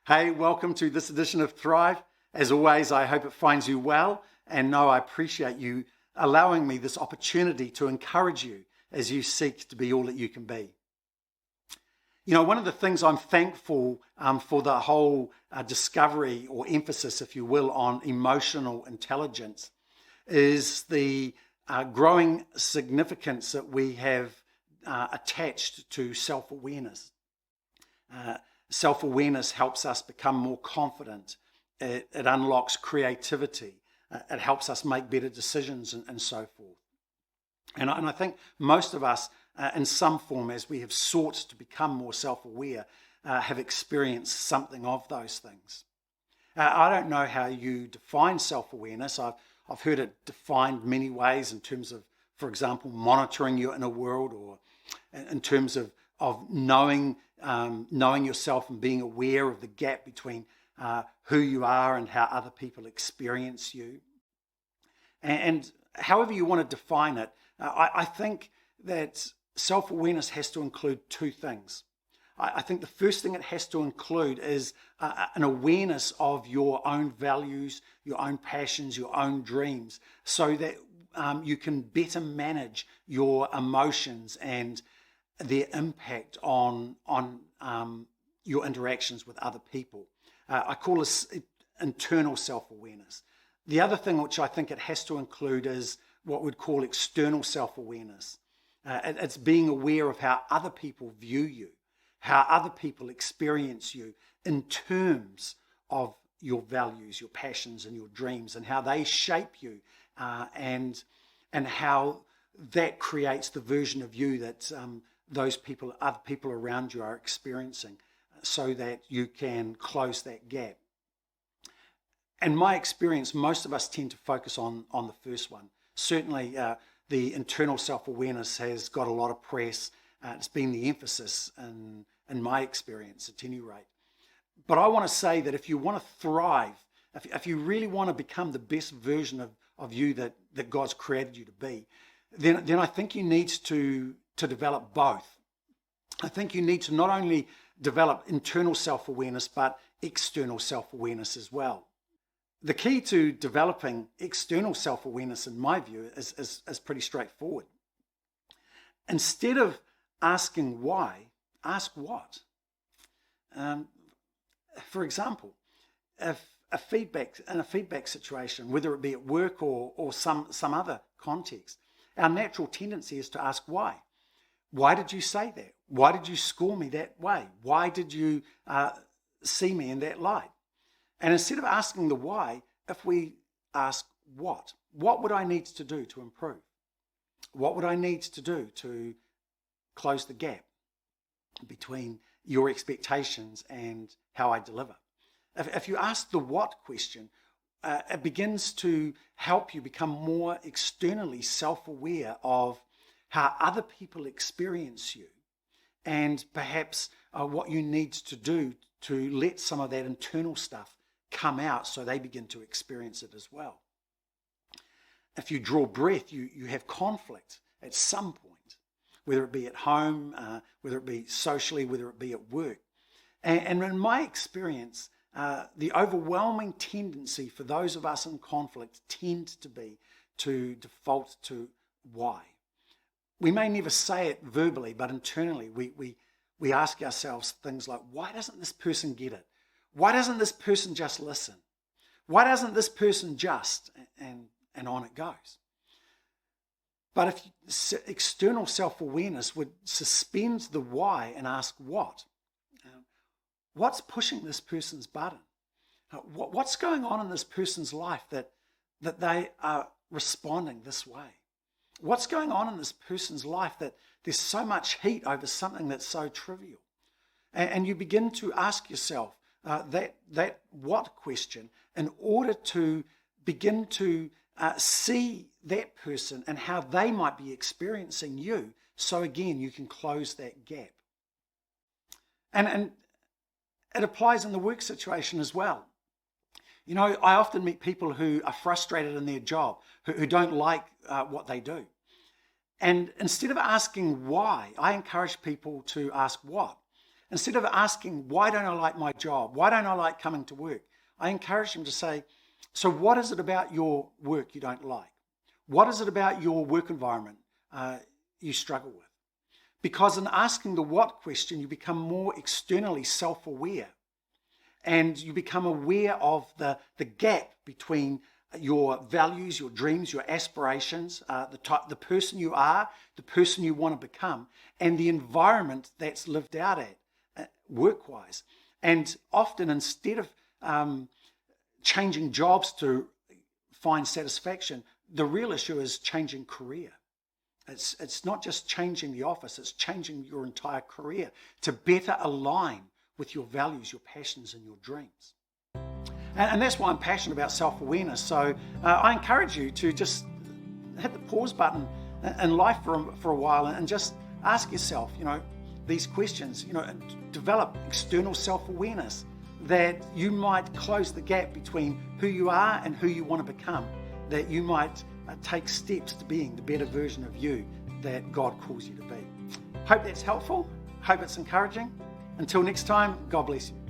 Hey, welcome to this edition of Thrive. As always, I hope it finds you well, and know I appreciate you allowing me this opportunity to encourage you as you seek to be all that you can be. You know, one of the things I'm thankful for the whole discovery or emphasis, if you will, on emotional intelligence is the growing significance that we have attached to self-awareness. Self-awareness helps us become more confident. It unlocks creativity. It helps us make better decisions and so forth. And I think most of us, in some form, as we have sought to become more self-aware, have experienced something of those things. I don't know how you define self-awareness. I've heard it defined many ways in terms of, for example, monitoring your inner world, or in terms of knowing yourself and being aware of the gap between who you are and how other people experience you. And however you want to define it, I think that self-awareness has to include two things. I think the first thing it has to include is an awareness of your own values, your own passions, your own dreams, so that you can better manage your emotions and their impact on your interactions with other people. I call this internal self-awareness. The other thing which I think it has to include is what we'd call external self-awareness. It's being aware of how other people view you, how other people experience you in terms of your values, your passions, and your dreams, and how they shape you, and how that creates the version of you that those people, other people around you are experiencing, so that you can close that gap. In my experience, most of us tend to focus on the first one. Certainly, the internal self-awareness has got a lot of press. It's been the emphasis in my experience, at any rate. But I want to say that if you want to thrive, if you really want to become the best version of you that God's created you to be, then I think you need to develop both. I think you need to not only develop internal self-awareness, but external self-awareness as well. The key to developing external self-awareness, in my view, is pretty straightforward. Instead of asking why, ask what. For example, if in a feedback situation, whether it be at work or some other context, our natural tendency is to ask why. Why did you say that? Why did you score me that way? Why did you see me in that light? And instead of asking the why, if we ask what would I need to do to improve? What would I need to do to close the gap between your expectations and how I deliver? If you ask the what question, it begins to help you become more externally self-aware of how other people experience you, and perhaps what you need to do to let some of that internal stuff come out so they begin to experience it as well. If you draw breath, you have conflict at some point, whether it be at home, whether it be socially, whether it be at work. And in my experience, the overwhelming tendency for those of us in conflict tend to be to default to why. We may never say it verbally, but internally we ask ourselves things like, why doesn't this person get it? Why doesn't this person just listen? Why doesn't this person just? And on it goes. But if external self-awareness would suspend the why and ask what? What's pushing this person's button? What's going on in this person's life that they are responding this way? What's going on in this person's life that there's so much heat over something that's so trivial? And you begin to ask yourself that what question in order to begin to see that person and how they might be experiencing you, so again you can close that gap. And it applies in the work situation as well. You know, I often meet people who are frustrated in their job, who don't like what they do. And instead of asking why, I encourage people to ask what. Instead of asking, why don't I like my job? Why don't I like coming to work? I encourage them to say, so what is it about your work you don't like? What is it about your work environment you struggle with? Because in asking the what question, you become more externally self-aware, and you become aware of the gap between your values, your dreams, your aspirations, the person you are, the person you want to become, and the environment that's lived out at, work-wise. And often, instead of changing jobs to find satisfaction, the real issue is changing career. It's not just changing the office, it's changing your entire career to better align with your values, your passions, and your dreams. And that's why I'm passionate about self-awareness. So I encourage you to just hit the pause button in life for a while and just ask yourself, these questions, and develop external self-awareness that you might close the gap between who you are and who you want to become, that you might take steps to being the better version of you that God calls you to be. Hope that's helpful. Hope it's encouraging. Until next time, God bless you.